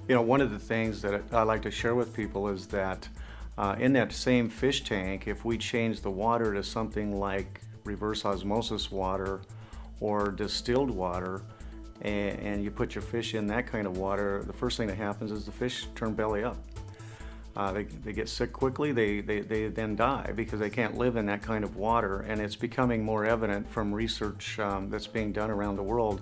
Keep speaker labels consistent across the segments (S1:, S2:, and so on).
S1: You know, one of the things that I like to share with people is that in that same fish tank, if we change the water to something like reverse osmosis water or distilled water, and you put your fish in that kind of water, the first thing that happens is the fish turn belly up. They get sick quickly, they then die because they can't live in that kind of water, and it's becoming more evident from research that's being done around the world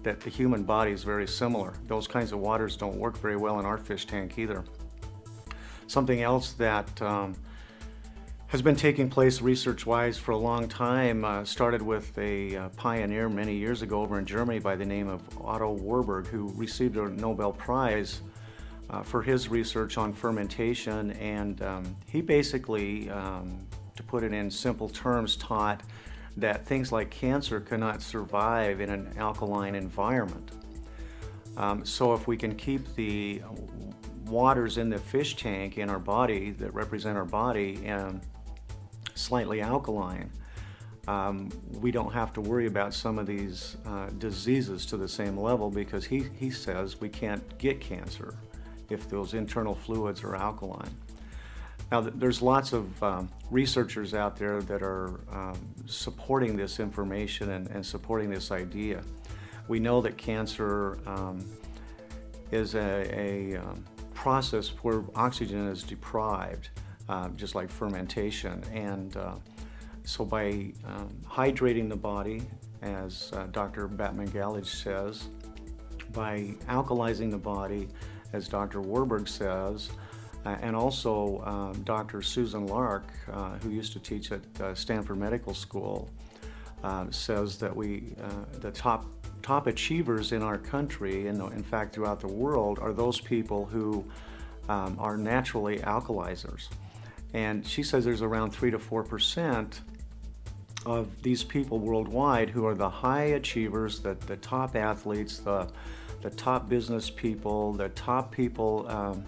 S1: that the human body is very similar. Those kinds of waters don't work very well in our fish tank either. Something else that has been taking place research-wise for a long time started with a pioneer many years ago over in Germany by the name of Otto Warburg, who received a Nobel Prize for his research on fermentation, and he basically, to put it in simple terms, taught that things like cancer cannot survive in an alkaline environment. So if we can keep the waters in the fish tank in our body that represent our body slightly alkaline, we don't have to worry about some of these diseases to the same level, because he says we can't get cancer if those internal fluids are alkaline. Now, there's lots of researchers out there that are supporting this information and supporting this idea. We know that cancer is a process where oxygen is deprived, just like fermentation. And so by hydrating the body, as Dr. Batman-Gallage says, by alkalizing the body, as Dr. Warburg says, and also Dr. Susan Lark, who used to teach at Stanford Medical School, says that the top achievers in our country, and in fact throughout the world, are those people who are naturally alkalizers. And she says there's around 3 to 4% of these people worldwide who are the high achievers, the top athletes, the top business people, the top people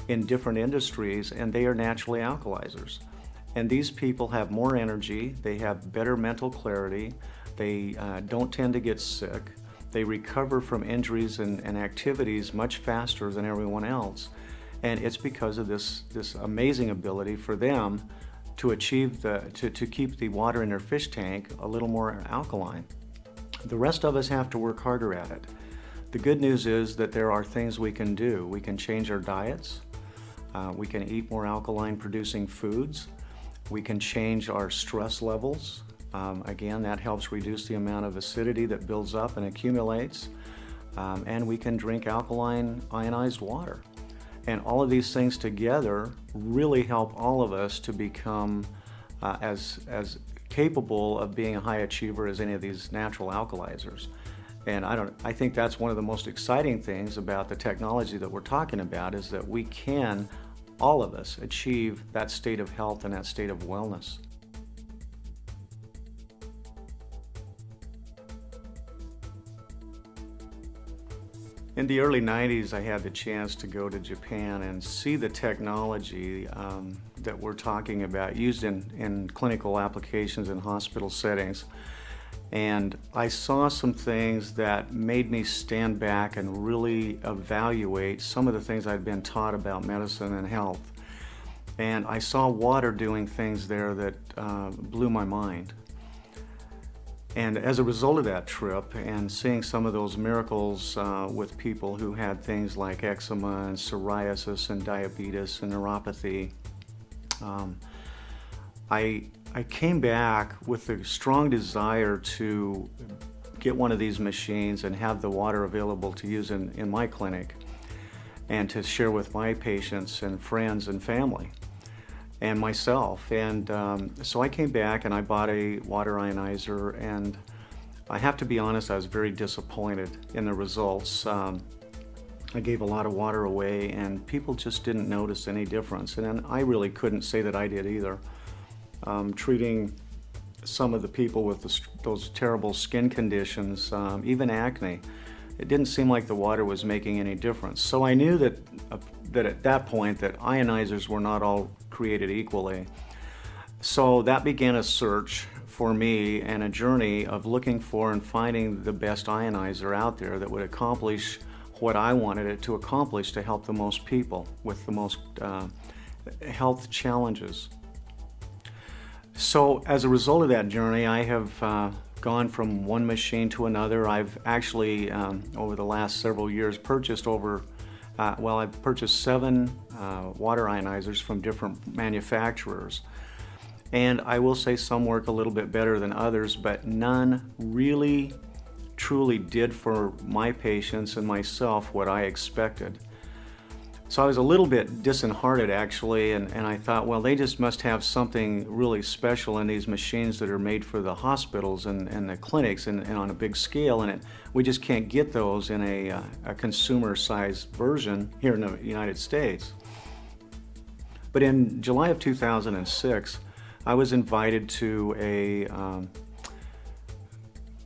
S1: in different industries, and they are naturally alkalizers. And these people have more energy, they have better mental clarity, they don't tend to get sick, they recover from injuries and activities much faster than everyone else. And it's because of this amazing ability for them to achieve to keep the water in their fish tank a little more alkaline. The rest of us have to work harder at it. The good news is that there are things we can do. We can change our diets. We can eat more alkaline producing foods. We can change our stress levels. Again, that helps reduce the amount of acidity that builds up and accumulates. And we can drink alkaline ionized water. And all of these things together really help all of us to become as capable of being a high achiever as any of these natural alkalizers. And I think that's one of the most exciting things about the technology that we're talking about, is that we can, all of us, achieve that state of health and that state of wellness. In the early 90s, I had the chance to go to Japan and see the technology that we're talking about used in clinical applications in hospital settings. And I saw some things that made me stand back and really evaluate some of the things I'd been taught about medicine and health. And I saw water doing things there that blew my mind. And as a result of that trip and seeing some of those miracles with people who had things like eczema and psoriasis and diabetes and neuropathy, I came back with a strong desire to get one of these machines and have the water available to use in my clinic and to share with my patients and friends and family and myself. And so I came back and I bought a water ionizer, and I have to be honest, I was very disappointed in the results. I gave a lot of water away and people just didn't notice any difference, and I really couldn't say that I did either. Treating some of the people with those terrible skin conditions, even acne, it didn't seem like the water was making any difference. So I knew that at that point that ionizers were not all created equally. So that began a search for me and a journey of looking for and finding the best ionizer out there that would accomplish what I wanted it to accomplish, to help the most people with the most health challenges. So as a result of that journey, I have gone from one machine to another. I've actually, over the last several years, purchased I've purchased 7 water ionizers from different manufacturers. And I will say some work a little bit better than others, but none really truly did for my patients and myself what I expected. So I was a little bit disheartened actually, and I thought, well, they just must have something really special in these machines that are made for the hospitals and the clinics and on a big scale, and we just can't get those in a consumer-sized version here in the United States. But in July of 2006, I was invited to a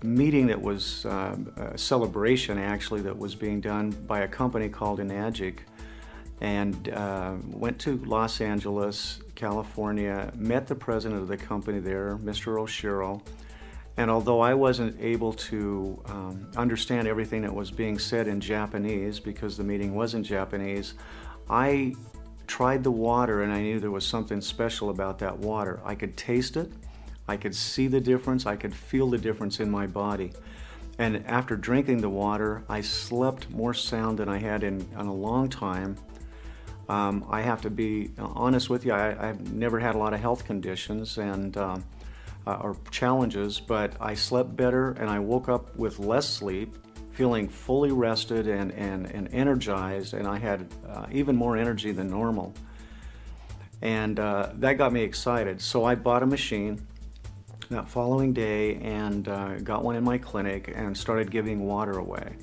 S1: meeting that was a celebration actually that was being done by a company called Enagic, and went to Los Angeles, California, met the president of the company there, Mr. Oshiro, and although I wasn't able to understand everything that was being said in Japanese because the meeting was in Japanese, I tried the water and I knew there was something special about that water. I could taste it, I could see the difference, I could feel the difference in my body. And after drinking the water, I slept more sound than I had in a long time. I have to be honest with you, I've never had a lot of health conditions and or challenges, but I slept better and I woke up with less sleep, feeling fully rested and energized, and I had even more energy than normal. And that got me excited. So I bought a machine that following day and got one in my clinic and started giving water away.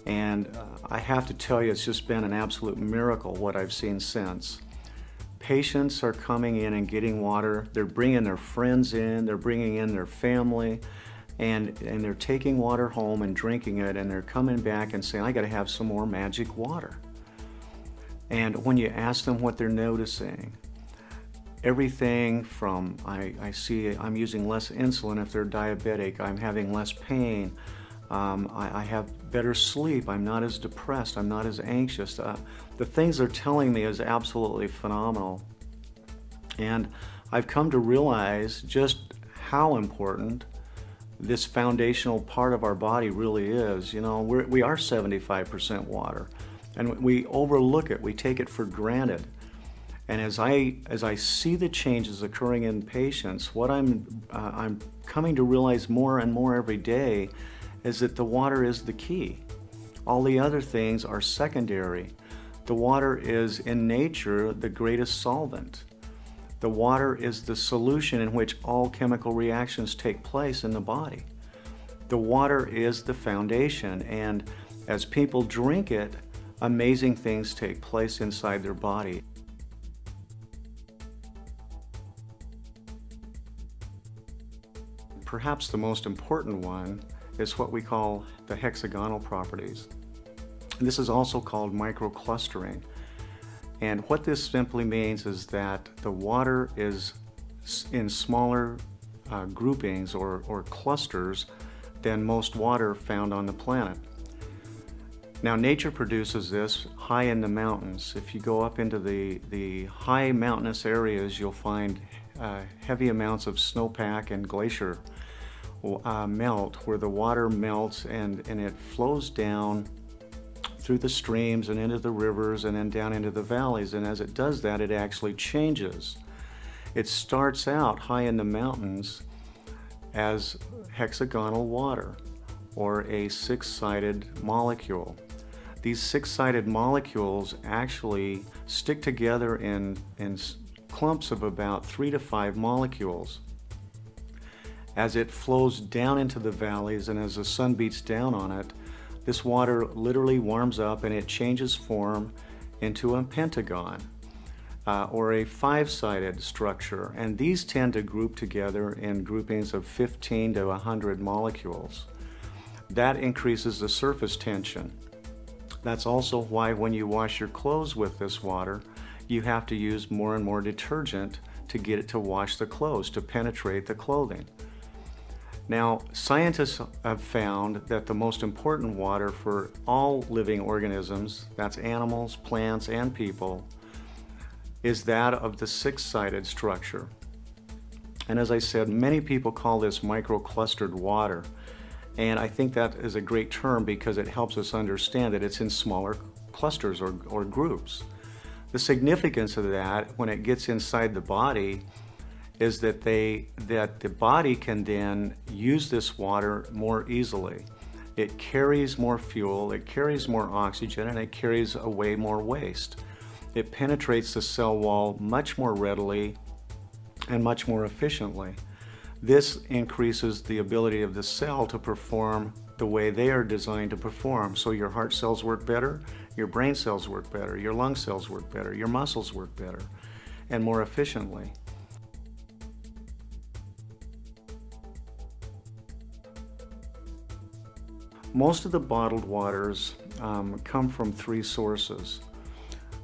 S1: And I have to tell you, it's just been an absolute miracle what I've seen since. Patients are coming in and getting water. They're bringing their friends in, they're bringing in their family, and they're taking water home and drinking it, and they're coming back and saying, I gotta have some more magic water. And when you ask them what they're noticing, everything from, I see I'm using less insulin if they're diabetic, I'm having less pain, I have better sleep, I'm not as depressed, I'm not as anxious. The things they're telling me is absolutely phenomenal. And I've come to realize just how important this foundational part of our body really is. You know, we are 75% water, and we overlook it, we take it for granted. And as I see the changes occurring in patients, what I'm coming to realize more and more every day is that the water is the key. All the other things are secondary. The water is in nature the greatest solvent. The water is the solution in which all chemical reactions take place in the body. The water is the foundation, and as people drink it, amazing things take place inside their body. Perhaps the most important one is what we call the hexagonal properties. This is also called microclustering. And what this simply means is that the water is in smaller groupings or clusters than most water found on the planet. Now, nature produces this high in the mountains. If you go up into the high mountainous areas, you'll find heavy amounts of snowpack and glacier melt, where the water melts and it flows down through the streams and into the rivers and then down into the valleys. And as it does that, it actually changes. It starts out high in the mountains as hexagonal water, or a six-sided molecule. These six-sided molecules actually stick together in clumps of about 3 to 5 molecules. As it flows down into the valleys and as the sun beats down on it, this water literally warms up and it changes form into a pentagon or a 5-sided structure. And these tend to group together in groupings of 15 to 100 molecules. That increases the surface tension. That's also why when you wash your clothes with this water, you have to use more and more detergent to get it to wash the clothes, to penetrate the clothing. Now, scientists have found that the most important water for all living organisms, that's animals, plants, and people, is that of the six-sided structure. And as I said, many people call this microclustered water. And I think that is a great term because it helps us understand that it's in smaller clusters or groups. The significance of that when it gets inside the body is that the body can then use this water more easily. It carries more fuel, it carries more oxygen, and it carries away more waste. It penetrates the cell wall much more readily and much more efficiently. This increases the ability of the cell to perform the way they are designed to perform. So your heart cells work better, your brain cells work better, your lung cells work better, your muscles work better and more efficiently. Most of the bottled waters come from three sources.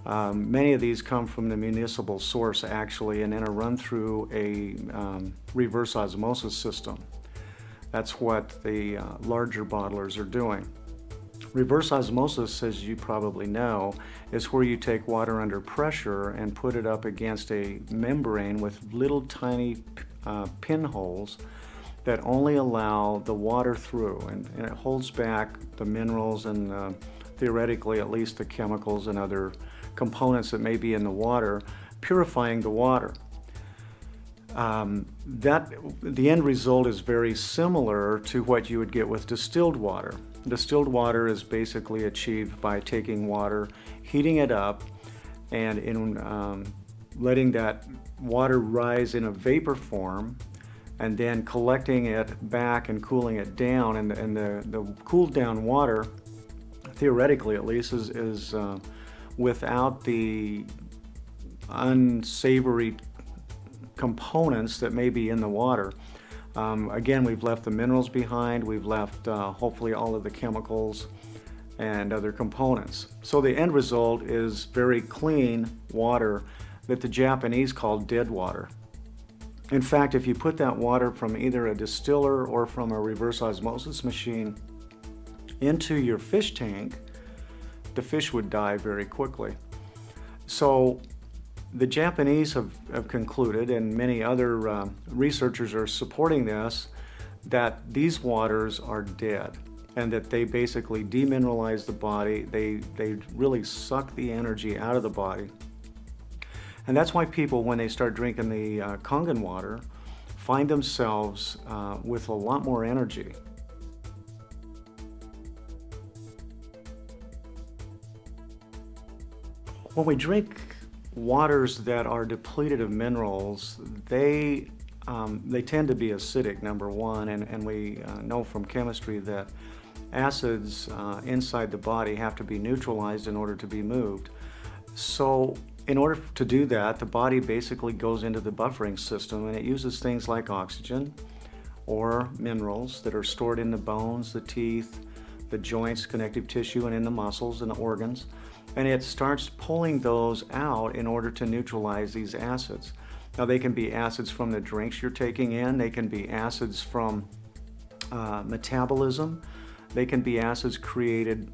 S1: Many of these come from the municipal source actually, and then are run through a reverse osmosis system. That's what the larger bottlers are doing. Reverse osmosis, as you probably know, is where you take water under pressure and put it up against a membrane with little tiny pinholes that only allow the water through, and it holds back the minerals and theoretically at least the chemicals and other components that may be in the water, purifying the water. The end result is very similar to what you would get with distilled water. Distilled water is basically achieved by taking water, heating it up, and in letting that water rise in a vapor form, and then collecting it back and cooling it down. And the cooled down water, theoretically at least, is without the unsavory components that may be in the water. Again, we've left the minerals behind, we've left hopefully all of the chemicals and other components. So the end result is very clean water that the Japanese call dead water. In fact, if you put that water from either a distiller or from a reverse osmosis machine into your fish tank, the fish would die very quickly. So the Japanese have concluded, and many other researchers are supporting this, that these waters are dead and that they basically demineralize the body. They really suck the energy out of the body. And that's why people, when they start drinking the Kangen water, find themselves with a lot more energy. When we drink waters that are depleted of minerals, they tend to be acidic, number one, and we know from chemistry that acids inside the body have to be neutralized in order to be moved. So in order to do that, the body basically goes into the buffering system, and it uses things like oxygen or minerals that are stored in the bones, the teeth, the joints, connective tissue, and in the muscles and the organs. And it starts pulling those out in order to neutralize these acids. Now, they can be acids from the drinks you're taking in, they can be acids from metabolism, they can be acids created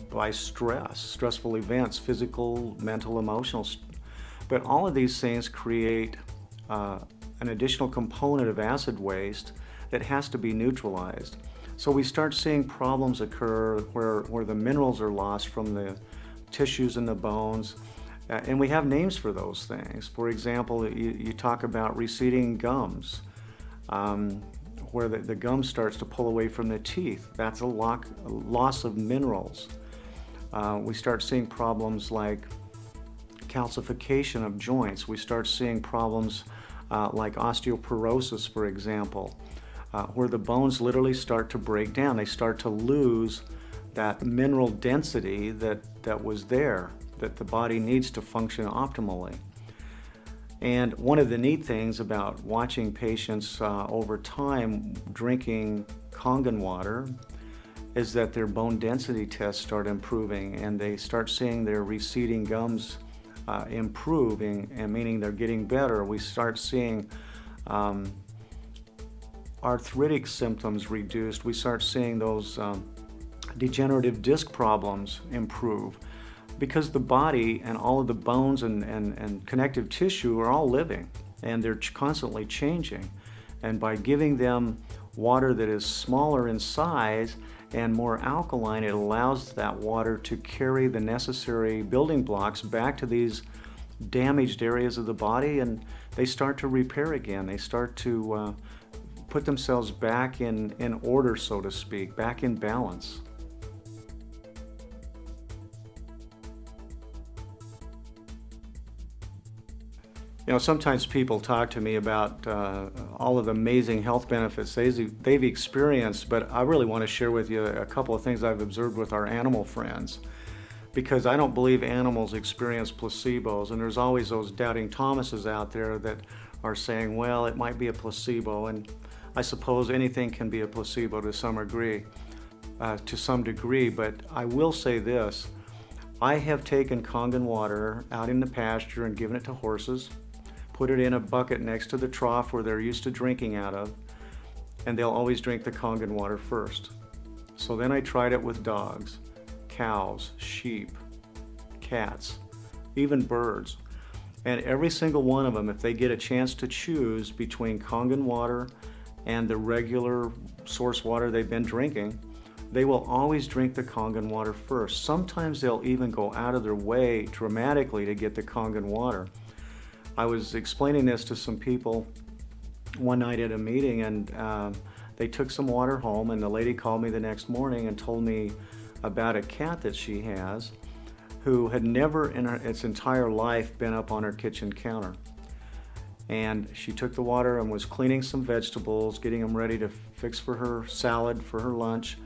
S1: by stressful events, physical, mental, emotional. But all of these things create an additional component of acid waste that has to be neutralized. So we start seeing problems occur where the minerals are lost from the tissues and the bones, and we have names for those things. For example, you talk about receding gums, where the gum starts to pull away from the teeth. That's a loss of minerals. We start seeing problems like calcification of joints. We start seeing problems like osteoporosis, for example, where the bones literally start to break down. They start to lose that mineral density that was there, that the body needs to function optimally. And one of the neat things about watching patients over time drinking Kangen water is that their bone density tests start improving, and they start seeing their receding gums improving, and meaning they're getting better. We start seeing arthritic symptoms reduced. We start seeing those degenerative disc problems improve, because the body and all of the bones and connective tissue are all living, and they're constantly changing. And by giving them water that is smaller in size and more alkaline, it allows that water to carry the necessary building blocks back to these damaged areas of the body, and they start to repair again. They start to put themselves back in order, so to speak, back in balance. You know, sometimes people talk to me about all of the amazing health benefits they've experienced, but I really want to share with you a couple of things I've observed with our animal friends, because I don't believe animals experience placebos, and there's always those doubting Thomases out there that are saying, well, it might be a placebo, and I suppose anything can be a placebo to some degree, but I will say this. I have taken Kangen water out in the pasture and given it to horses, put it in a bucket next to the trough where they're used to drinking out of, and they'll always drink the Kangen water first. So then I tried it with dogs, cows, sheep, cats, even birds. And every single one of them, if they get a chance to choose between Kangen water and the regular source water they've been drinking, they will always drink the Kangen water first. Sometimes they'll even go out of their way dramatically to get the Kangen water. I was explaining this to some people one night at a meeting, and they took some water home, and the lady called me the next morning and told me about a cat that she has who had never in its entire life been up on her kitchen counter. And she took the water and was cleaning some vegetables, getting them ready to fix for her salad for her lunch.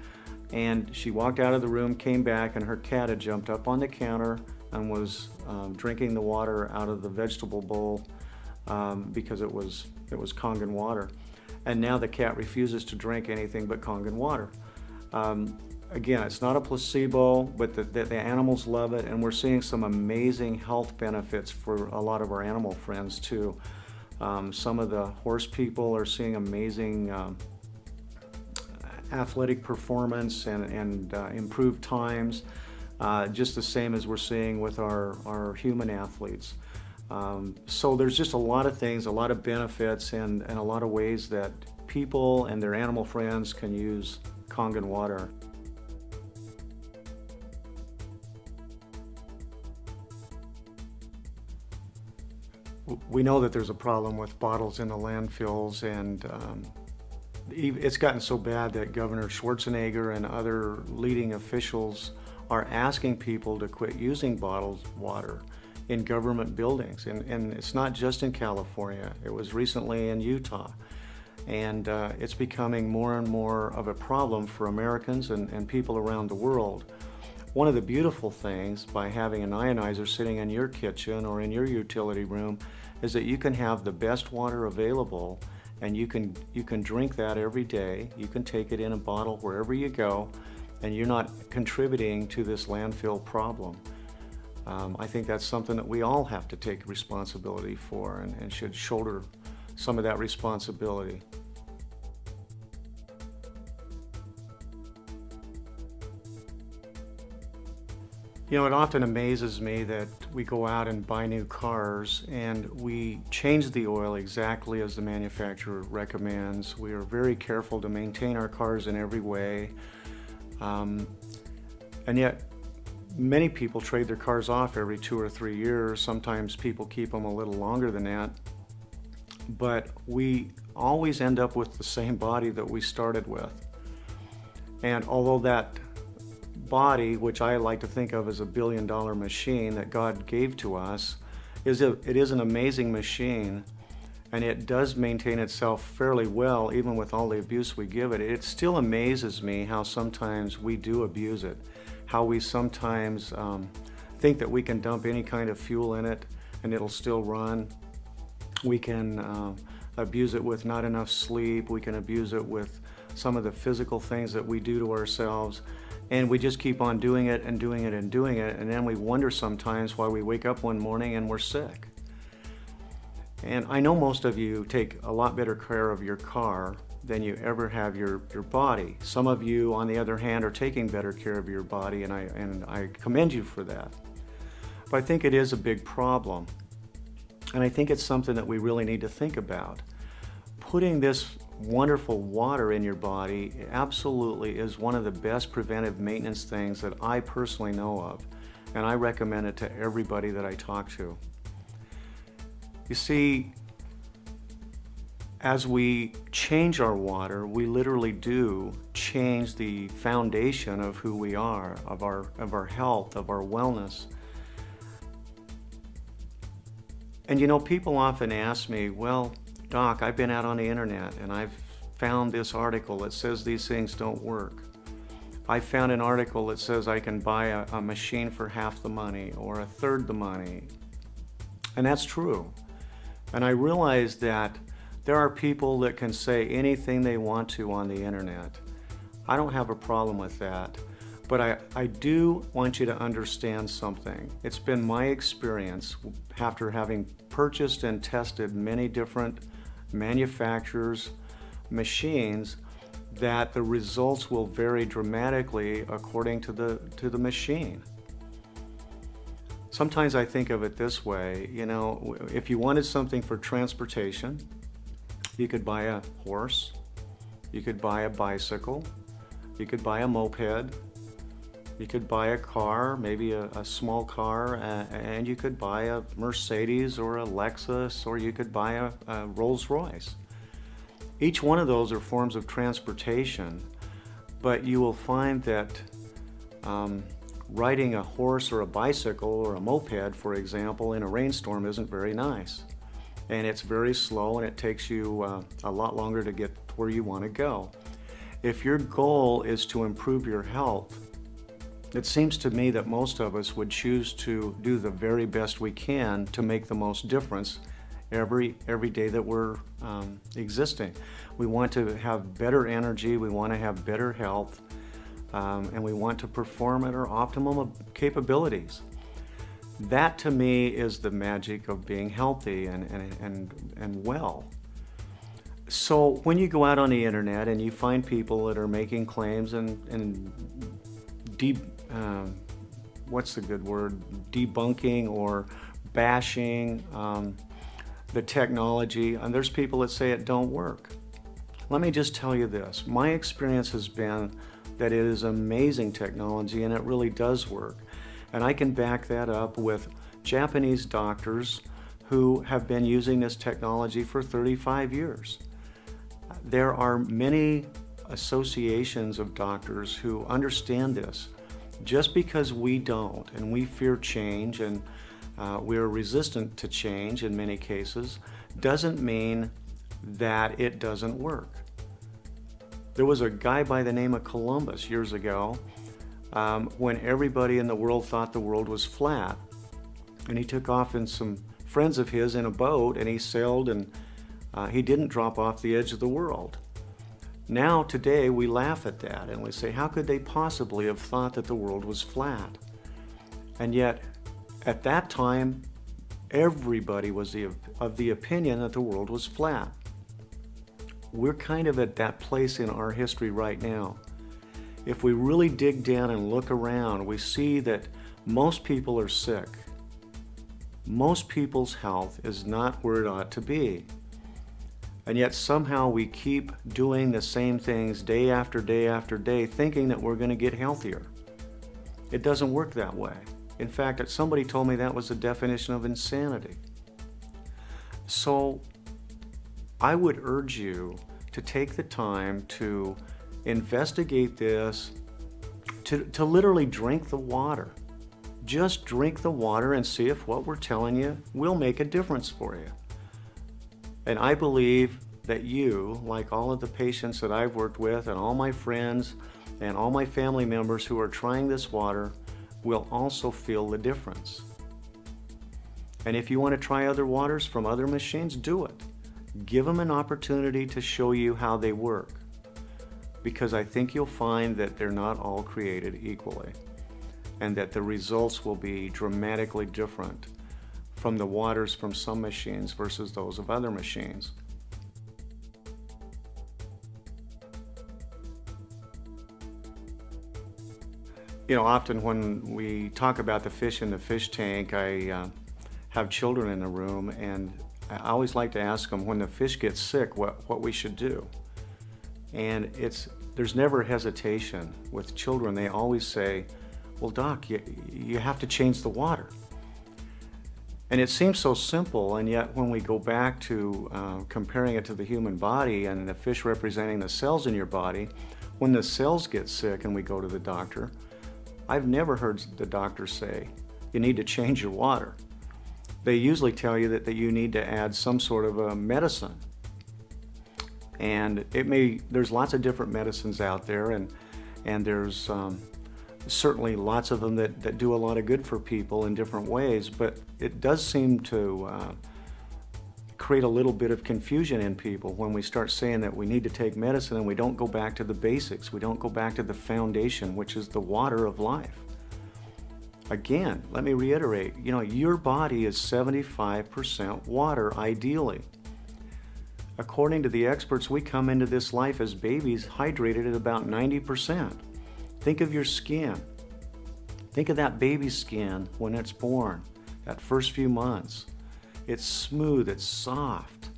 S1: And she walked out of the room, came back, and her cat had jumped up on the counter and was drinking the water out of the vegetable bowl because it was Kangen water. And now the cat refuses to drink anything but Kangen water. Again, it's not a placebo, but the animals love it, and we're seeing some amazing health benefits for a lot of our animal friends too. Some of the horse people are seeing amazing athletic performance and improved times, just the same as we're seeing with our human athletes. So there's just a lot of things, a lot of benefits, and a lot of ways that people and their animal friends can use Kangen water. We know that there's a problem with bottles in the landfills, and it's gotten so bad that Governor Schwarzenegger and other leading officials are asking people to quit using bottled water in government buildings. And it's not just in California. It was recently in Utah. And it's becoming more and more of a problem for Americans and people around the world. One of the beautiful things by having an ionizer sitting in your kitchen or in your utility room is that you can have the best water available, and you can drink that every day. You can take it in a bottle wherever you go, and you're not contributing to this landfill problem. I think that's something that we all have to take responsibility for, and should shoulder some of that responsibility. You know, it often amazes me that we go out and buy new cars and we change the oil exactly as the manufacturer recommends. We are very careful to maintain our cars in every way. And yet, many people trade their cars off every 2 or 3 years. Sometimes people keep them a little longer than that. But we always end up with the same body that we started with. And although that body, which I like to think of as a billion-dollar machine that God gave to us, it is an amazing machine, and it does maintain itself fairly well even with all the abuse we give it. It still amazes me how sometimes we do abuse it, how we sometimes think that we can dump any kind of fuel in it and it'll still run. We can abuse it with not enough sleep. We can abuse it with some of the physical things that we do to ourselves. And we just keep on doing it and doing it and doing it, and then we wonder sometimes why we wake up one morning and we're sick. And I know most of you take a lot better care of your car than you ever have your body. Some of you, on the other hand, are taking better care of your body, and I commend you for that. But I think it is a big problem, and I think it's something that we really need to think about. Putting this wonderful water in your body absolutely is one of the best preventive maintenance things that I personally know of, and I recommend it to everybody that I talk to. You see, as we change our water, we literally do change the foundation of who we are, of our health, of our wellness. And you know, people often ask me, well, Doc, I've been out on the internet and I've found this article that says these things don't work. I found an article that says I can buy a machine for half the money or a third the money. And that's true. And I realize that there are people that can say anything they want to on the internet. I don't have a problem with that. But I do want you to understand something. It's been my experience after having purchased and tested many different manufacturers' machines that the results will vary dramatically according to the machine. Sometimes I think of it this way, you know, if you wanted something for transportation, you could buy a horse, you could buy a bicycle, you could buy a moped, you could buy a car, maybe a small car, and you could buy a Mercedes or a Lexus, or you could buy a Rolls Royce. Each one of those are forms of transportation, but you will find that riding a horse or a bicycle or a moped, for example, in a rainstorm isn't very nice. And it's very slow, and it takes you a lot longer to get where you want to go. If your goal is to improve your health, it seems to me that most of us would choose to do the very best we can to make the most difference every day that we're existing. We want to have better energy, we want to have better health, and we want to perform at our optimum capabilities. That to me is the magic of being healthy and well. So when you go out on the internet and you find people that are making claims and what's the good word? Debunking or bashing the technology, and there's people that say it don't work. Let me just tell you this. My experience has been that it is amazing technology and it really does work. And I can back that up with Japanese doctors who have been using this technology for 35 years. There are many associations of doctors who understand this. Just because we don't, and we fear change, and we're resistant to change in many cases, doesn't mean that it doesn't work. There was a guy by the name of Columbus years ago when everybody in the world thought the world was flat. And he took off in some friends of his in a boat, and he sailed, and he didn't drop off the edge of the world. Now, today, we laugh at that, and we say, how could they possibly have thought that the world was flat? And yet, at that time, everybody was of the opinion that the world was flat. We're kind of at that place in our history right now. If we really dig down and look around, we see that most people are sick. Most people's health is not where it ought to be. And yet somehow we keep doing the same things day after day after day, thinking that we're going to get healthier. It doesn't work that way. In fact, somebody told me that was the definition of insanity. So I would urge you to take the time to investigate this, to literally drink the water. Just drink the water and see if what we're telling you will make a difference for you. And I believe that you, like all of the patients that I've worked with and all my friends and all my family members who are trying this water, will also feel the difference. And if you want to try other waters from other machines, do it. Give them an opportunity to show you how they work, because I think you'll find that they're not all created equally, and that the results will be dramatically different from the waters from some machines versus those of other machines. Often when we talk about the fish in the fish tank, I have children in the room, and I always like to ask them when the fish gets sick what we should do. And there's never hesitation with children. They always say, well, Doc, you have to change the water. And it seems so simple, and yet when we go back to comparing it to the human body and the fish representing the cells in your body, when the cells get sick and we go to the doctor, I've never heard the doctor say, you need to change your water. They usually tell you that you need to add some sort of a medicine. And there's lots of different medicines out there, and there's certainly lots of them that do a lot of good for people in different ways, but it does seem to create a little bit of confusion in people when we start saying that we need to take medicine and we don't go back to the basics. We don't go back to the foundation, which is the water of life. Again, let me reiterate, your body is 75% water, ideally. According to the experts, we come into this life as babies hydrated at about 90%. Think of your skin. Think of that baby's skin when it's born, that first few months. It's smooth, it's soft.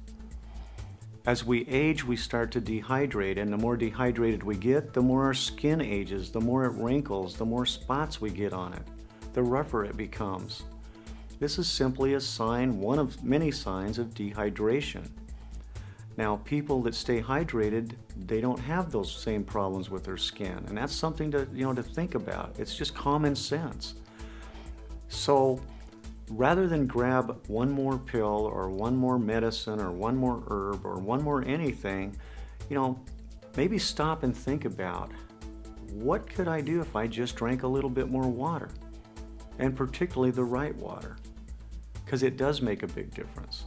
S1: As we age, we start to dehydrate, and the more dehydrated we get, the more our skin ages, the more it wrinkles, the more spots we get on it, the rougher it becomes. This is simply a sign, one of many signs of dehydration. Now, people that stay hydrated, they don't have those same problems with their skin, and that's something to think about. It's just common sense. So, rather than grab one more pill or one more medicine or one more herb or one more anything, maybe stop and think about, what could I do if I just drank a little bit more water? And particularly the right water, because it does make a big difference.